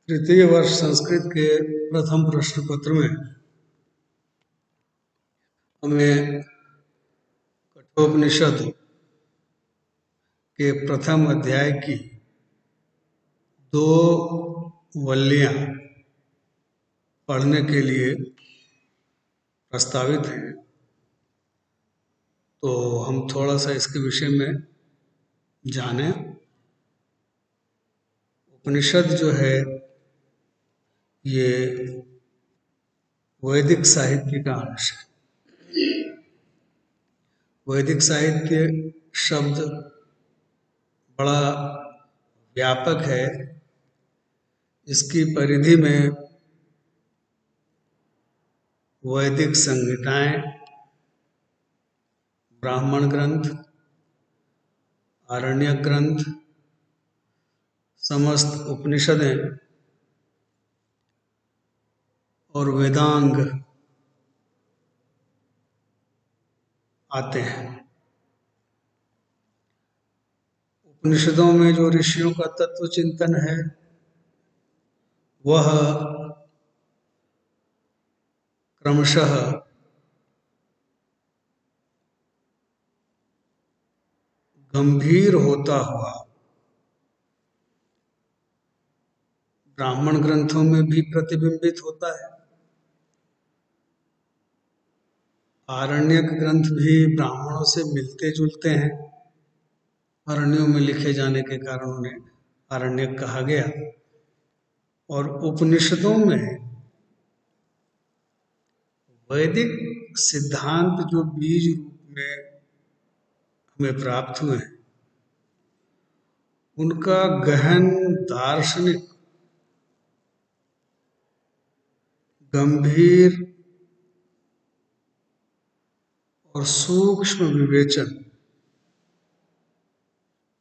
तृतीय वर्ष संस्कृत के प्रथम प्रश्न पत्र में हमें कठोपनिषद के प्रथम अध्याय की 2 वल्लियां पढ़ने के लिए प्रस्तावित हैं। तो हम थोड़ा सा इसके विषय में जानें। उपनिषद जो है ये वैदिक साहित्य का अंश है। वैदिक साहित्य शब्द बड़ा व्यापक है। इसकी परिधि में वैदिक संहिताएं, ब्राह्मण ग्रंथ, आरण्यक ग्रंथ, समस्त उपनिषदें और वेदांग आते हैं। उपनिषदों में जो ऋषियों का तत्व चिंतन है वह क्रमशः गंभीर होता हुआ ब्राह्मण ग्रंथों में भी प्रतिबिंबित होता है। आरण्यक ग्रंथ भी ब्राह्मणों से मिलते जुलते हैं। अरण्यों में लिखे जाने के कारण उन्हें आरण्यक कहा गया। और उपनिषदों में वैदिक सिद्धांत जो बीज रूप में हमें प्राप्त हुए हैं उनका गहन दार्शनिक गंभीर और सूक्ष्म विवेचन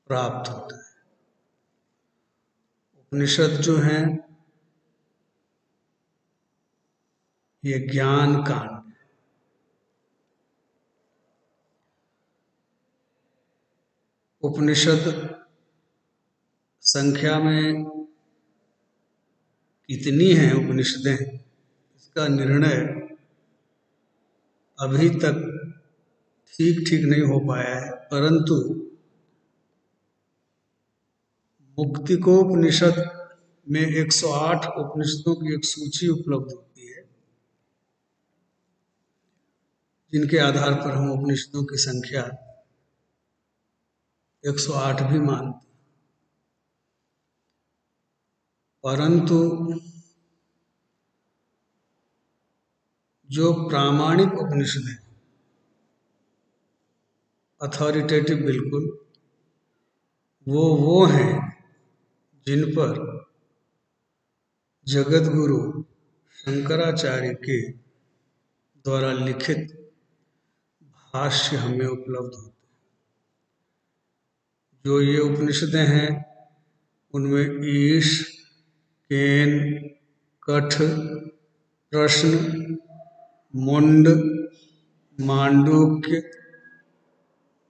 प्राप्त होता है। उपनिषद जो हैं ये ज्ञान कांड, उपनिषद संख्या में कितनी हैं उपनिषदें इसका निर्णय अभी तक ठीक नहीं हो पाया है। परंतु मुक्तिकोपनिषद में 108 उपनिषदों की एक सूची उपलब्ध होती है जिनके आधार पर हम उपनिषदों की संख्या 108 भी मानते हैं। परंतु जो प्रामाणिक उपनिषद है, अथॉरिटेटिव बिल्कुल, वो हैं जिन पर जगत गुरु शंकराचार्य के द्वारा लिखित भाष्य हमें उपलब्ध होते हैं। जो ये उपनिषदें हैं उनमें ईश, केन, कठ, प्रश्न, मुंड, मांडूक्य,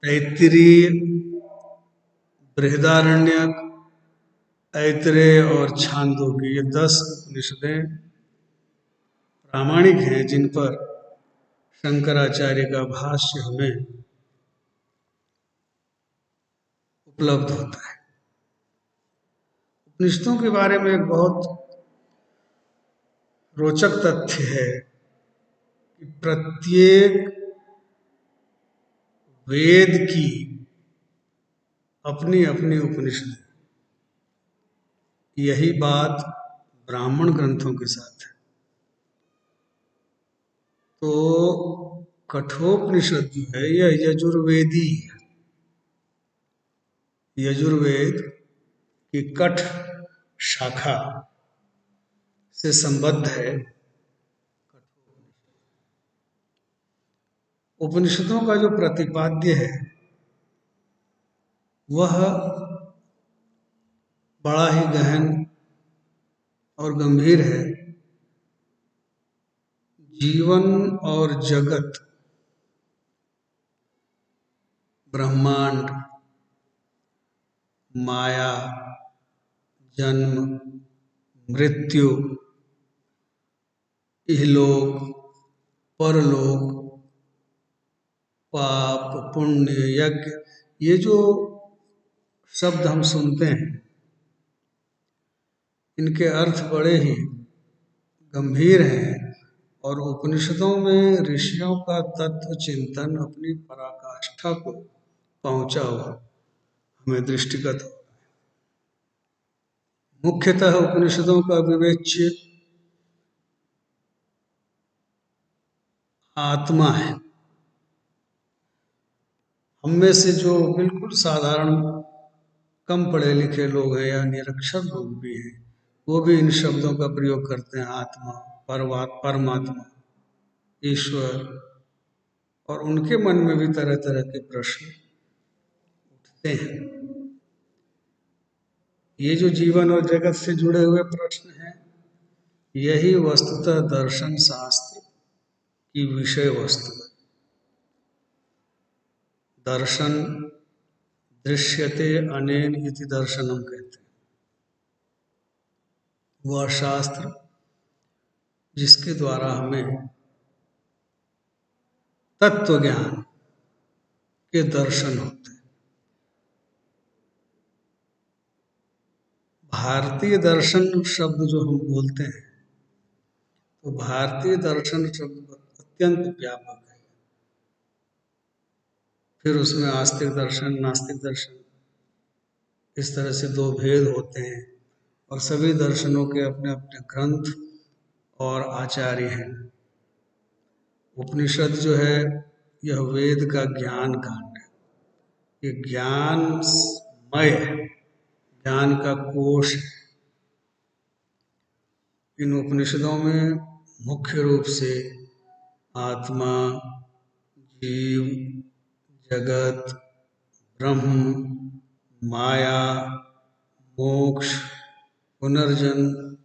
तैत्तिरीय, बृहदारण्यक, ऐतरेय और छांदोग्य, ये 10 उपनिषदें प्रामाणिक हैं जिन पर शंकराचार्य का भाष्य हमें उपलब्ध होता है। उपनिषदों के बारे में एक बहुत रोचक तथ्य है कि प्रत्येक वेद की अपनी अपनी उपनिषद है। यही बात ब्राह्मण ग्रंथों के साथ है। तो कठोपनिषद जो है यह यजुर्वेदी है। यजुर्वेद की कठ शाखा से संबद्ध है। उपनिषदों का जो प्रतिपाद्य है वह बड़ा ही गहन और गंभीर है। जीवन और जगत, ब्रह्मांड, माया, जन्म, मृत्यु, इहलोक, परलोक, पाप, पुण्य, यज्ञ, ये जो शब्द हम सुनते हैं इनके अर्थ बड़े ही गंभीर हैं और उपनिषदों में ऋषियों का तत्व चिंतन अपनी पराकाष्ठा को पहुंचा हुआ हमें दृष्टिगत हो। मुख्यतः उपनिषदों का विवेच्य आत्मा है। हम में से जो बिल्कुल साधारण कम पढ़े लिखे लोग हैं या निरक्षर लोग भी हैं, वो भी इन शब्दों का प्रयोग करते हैं, आत्मा, परमात्मा, ईश्वर, और उनके मन में भी तरह तरह के प्रश्न उठते हैं। ये जो जीवन और जगत से जुड़े हुए प्रश्न हैं, यही वस्तुतः दर्शन शास्त्र की विषय वस्तु है। दर्शन दृश्यते अनेन इति दर्शनम कहते हैं। वह शास्त्र जिसके द्वारा हमें तत्व ज्ञान के दर्शन होते हैं। भारतीय दर्शन शब्द जो हम बोलते हैं, तो भारतीय दर्शन शब्द अत्यंत व्यापक है। फिर उसमें आस्तिक दर्शन, नास्तिक दर्शन, इस तरह से दो भेद होते हैं और सभी दर्शनों के अपने अपने ग्रंथ और आचार्य हैं। उपनिषद जो है यह वेद का ज्ञान कांड है। ये ज्ञानमय है, ज्ञान का कोश है। इन उपनिषदों में मुख्य रूप से आत्मा, जीव, जगत, ब्रह्म, माया, मोक्ष, पुनर्जन्म,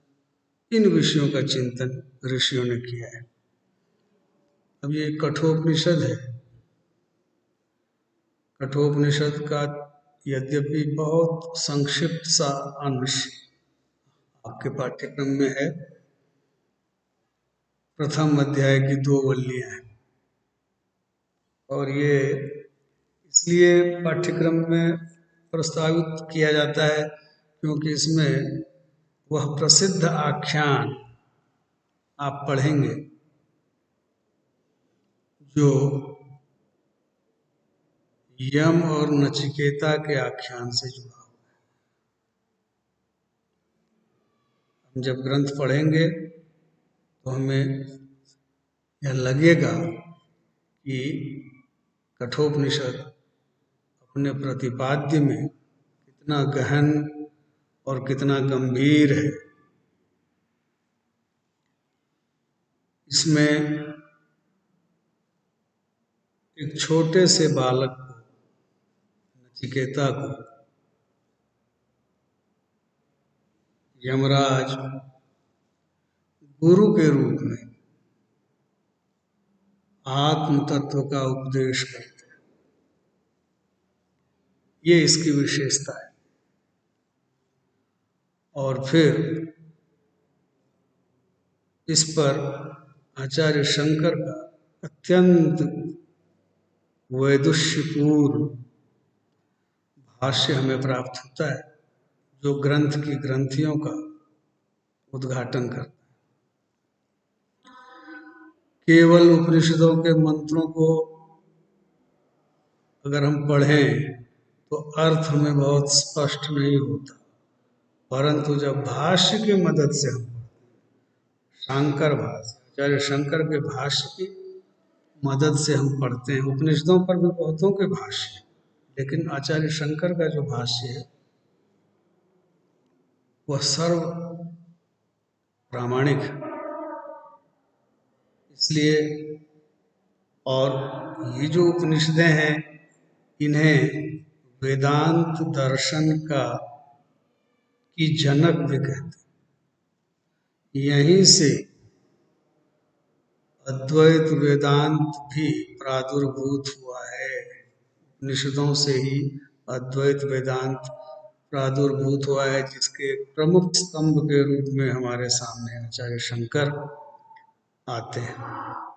इन विषयों का चिंतन ऋषियों ने किया है। अब ये कठोपनिषद है। कठोपनिषद का यद्यपि बहुत संक्षिप्त सा अंश आपके पाठ्यक्रम में है, प्रथम अध्याय की 2 वल्लियां हैं, और ये इसलिए पाठ्यक्रम में प्रस्तावित किया जाता है क्योंकि इसमें वह प्रसिद्ध आख्यान आप पढ़ेंगे जो यम और नचिकेता के आख्यान से जुड़ा हुआ है। हम जब ग्रंथ पढ़ेंगे तो हमें यह लगेगा कि कठोपनिषद अपने प्रतिपाद्य में कितना गहन और कितना गंभीर है। इसमें एक छोटे से बालक को, नचिकेता को, यमराज गुरु के रूप में आत्म तत्व का उपदेश करते हैं। ये इसकी विशेषता है। और फिर इस पर आचार्य शंकर का अत्यंत वैदुष्यपूर्ण भाष्य हमें प्राप्त होता है, जो ग्रंथ की ग्रंथियों का उद्घाटन करता है। केवल उपनिषदों के मंत्रों को अगर हम पढ़ें तो अर्थ हमें बहुत स्पष्ट नहीं होता, परंतु जब भाष्य की मदद से हम शंकर भाष्य, आचार्य शंकर के भाष्य की मदद से हम पढ़ते हैं। उपनिषदों पर भी बहुतों के भाष्य, लेकिन आचार्य शंकर का जो भाष्य है वह सर्व प्रामाणिक है। इसलिए, और ये जो उपनिषदें हैं इन्हें वेदांत दर्शन का की जनक भी कहते हैं। यहीं से अद्वैत वेदांत भी प्रादुर्भूत हुआ है। उपनिषदों से ही अद्वैत वेदांत प्रादुर्भूत हुआ है, जिसके प्रमुख स्तंभ के रूप में हमारे सामने आचार्य शंकर आते हैं।